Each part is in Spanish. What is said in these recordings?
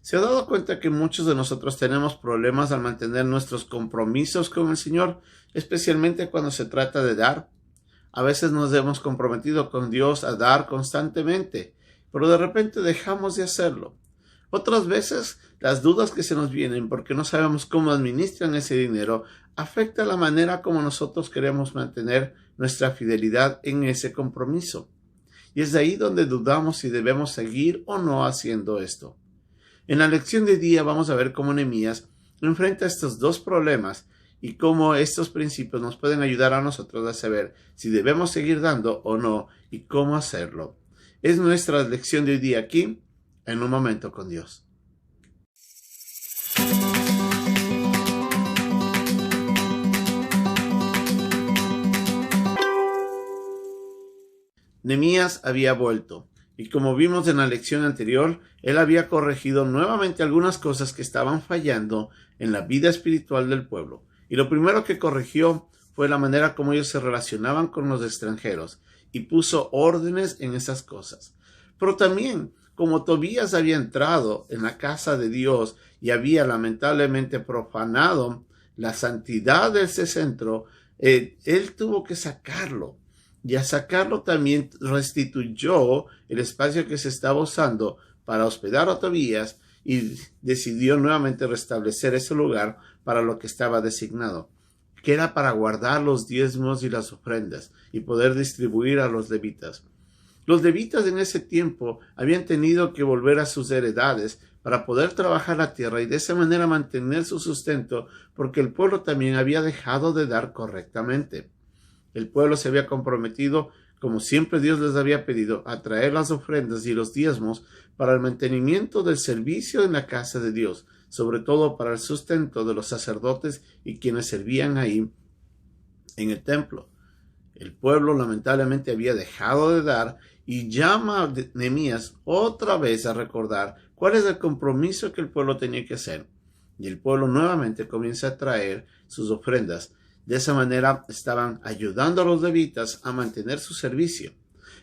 ¿Se ha dado cuenta que muchos de nosotros tenemos problemas al mantener nuestros compromisos con el Señor, especialmente cuando se trata de dar? A veces nos hemos comprometido con Dios a dar constantemente, pero de repente dejamos de hacerlo. Otras veces, las dudas que se nos vienen porque no sabemos cómo administran ese dinero afecta la manera como nosotros queremos mantener nuestra fidelidad en ese compromiso. Y es de ahí donde dudamos si debemos seguir o no haciendo esto. En la lección de hoy día vamos a ver cómo Nehemías enfrenta estos dos problemas y cómo estos principios nos pueden ayudar a nosotros a saber si debemos seguir dando o no y cómo hacerlo. Es nuestra lección de hoy día aquí, en Un Momento con Dios. Nehemías había vuelto. Y como vimos en la lección anterior, él había corregido nuevamente algunas cosas que estaban fallando en la vida espiritual del pueblo. Y lo primero que corrigió fue la manera como ellos se relacionaban con los extranjeros y puso órdenes en esas cosas. Pero también, como Tobías había entrado en la casa de Dios y había lamentablemente profanado la santidad de ese centro, él tuvo que sacarlo. Y a sacarlo también restituyó el espacio que se estaba usando para hospedar a Tobías y decidió nuevamente restablecer ese lugar para lo que estaba designado, que era para guardar los diezmos y las ofrendas y poder distribuir a los levitas. Los levitas en ese tiempo habían tenido que volver a sus heredades para poder trabajar la tierra y de esa manera mantener su sustento, porque el pueblo también había dejado de dar correctamente. El pueblo se había comprometido, como siempre Dios les había pedido, a traer las ofrendas y los diezmos para el mantenimiento del servicio en la casa de Dios, sobre todo para el sustento de los sacerdotes y quienes servían ahí en el templo. El pueblo lamentablemente había dejado de dar y llama a Nehemías otra vez a recordar cuál es el compromiso que el pueblo tenía que hacer. Y el pueblo nuevamente comienza a traer sus ofrendas. De esa manera estaban ayudando a los levitas a mantener su servicio.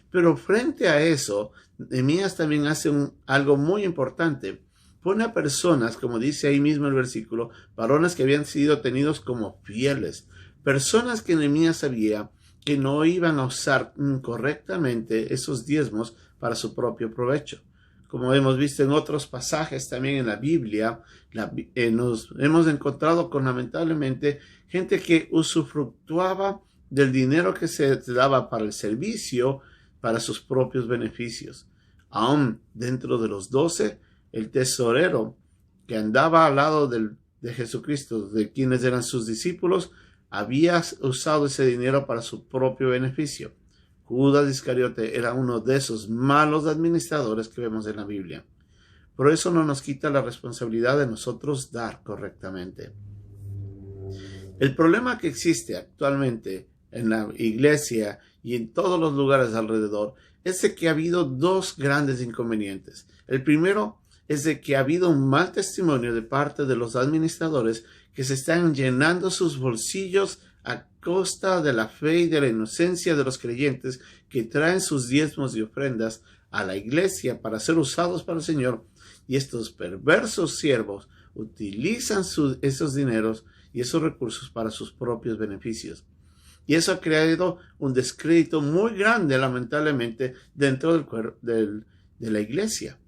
Pero frente a eso, Nehemías también hace algo muy importante. Pone a personas, como dice ahí mismo el versículo, varones que habían sido tenidos como fieles. Personas que Nehemías sabía que no iban a usar correctamente esos diezmos para su propio provecho. Como hemos visto en otros pasajes también en la Biblia, nos hemos encontrado con lamentablemente gente que usufructuaba del dinero que se daba para el servicio, para sus propios beneficios. Aún dentro de los 12, el tesorero que andaba al lado de Jesucristo, de quienes eran sus discípulos, había usado ese dinero para su propio beneficio. Judas Iscariote era uno de esos malos administradores que vemos en la Biblia. Pero eso no nos quita la responsabilidad de nosotros dar correctamente. El problema que existe actualmente en la iglesia y en todos los lugares alrededor es de que ha habido dos grandes inconvenientes. El primero es de que ha habido un mal testimonio de parte de los administradores que se están llenando sus bolsillos a costa de la fe y de la inocencia de los creyentes que traen sus diezmos y ofrendas a la iglesia para ser usados para el Señor, y estos perversos siervos utilizan esos dineros y esos recursos para sus propios beneficios. Y eso ha creado un descrédito muy grande, lamentablemente, dentro de la iglesia.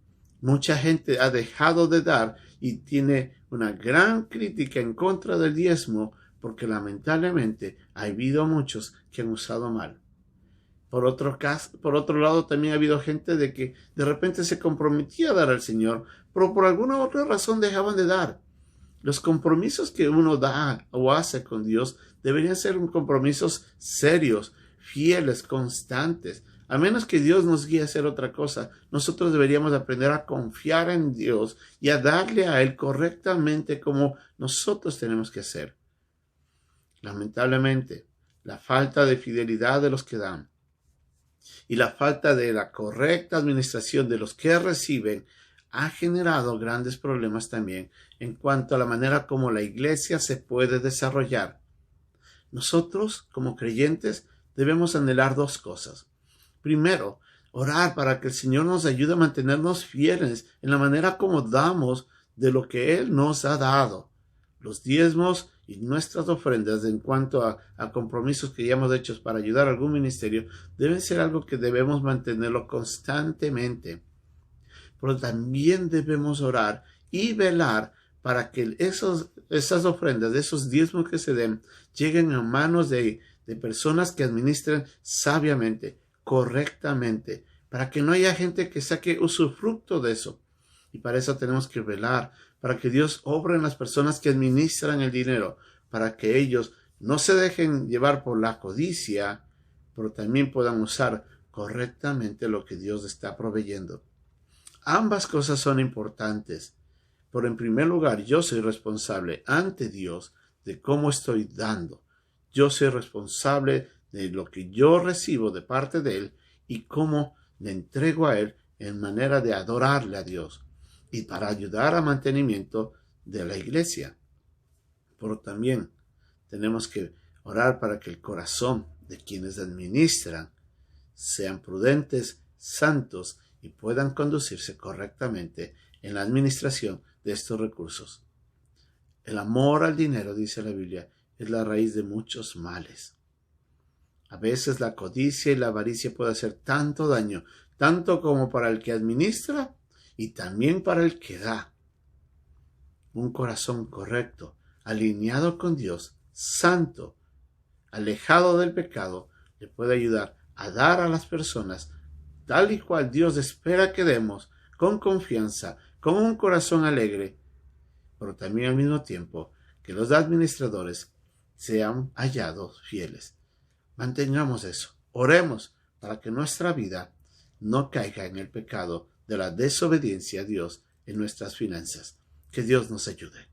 Mucha gente ha dejado de dar y tiene una gran crítica en contra del diezmo porque lamentablemente ha habido muchos que han usado mal. Por otro lado, también ha habido gente de que de repente se comprometía a dar al Señor, pero por alguna otra razón dejaban de dar. Los compromisos que uno da o hace con Dios deberían ser compromisos serios, fieles, constantes. A menos que Dios nos guíe a hacer otra cosa, nosotros deberíamos aprender a confiar en Dios y a darle a Él correctamente como nosotros tenemos que hacer. Lamentablemente, la falta de fidelidad de los que dan y la falta de la correcta administración de los que reciben ha generado grandes problemas también en cuanto a la manera como la iglesia se puede desarrollar. Nosotros, como creyentes, debemos anhelar dos cosas. Primero, Orar para que el Señor nos ayude a mantenernos fieles en la manera como damos de lo que Él nos ha dado. Los diezmos y nuestras ofrendas en cuanto a compromisos que ya hemos hecho para ayudar a algún ministerio deben ser algo que debemos mantenerlo constantemente. Pero también debemos orar y velar para que esas ofrendas, esos diezmos que se den, lleguen a manos de personas que administren sabiamente, correctamente, para que no haya gente que saque usufructo de eso. Y para eso tenemos que velar, para que Dios obre en las personas que administran el dinero, para que ellos no se dejen llevar por la codicia, pero también puedan usar correctamente lo que Dios está proveyendo. Ambas cosas son importantes, pero en primer lugar yo soy responsable ante Dios de cómo estoy dando. Yo soy responsable de lo que yo recibo de parte de Él y cómo le entrego a Él en manera de adorarle a Dios y para ayudar al mantenimiento de la iglesia. Pero también tenemos que orar para que el corazón de quienes administran sean prudentes, santos y puedan conducirse correctamente en la administración de estos recursos. El amor al dinero, dice la Biblia, es la raíz de muchos males. A veces la codicia y la avaricia puede hacer tanto daño, tanto como para el que administra y también para el que da. Un corazón correcto, alineado con Dios, santo, alejado del pecado, le puede ayudar a dar a las personas tal y cual Dios espera que demos, con confianza, con un corazón alegre, pero también al mismo tiempo que los administradores sean hallados fieles. Mantengamos eso. Oremos para que nuestra vida no caiga en el pecado de la desobediencia a Dios en nuestras finanzas. Que Dios nos ayude.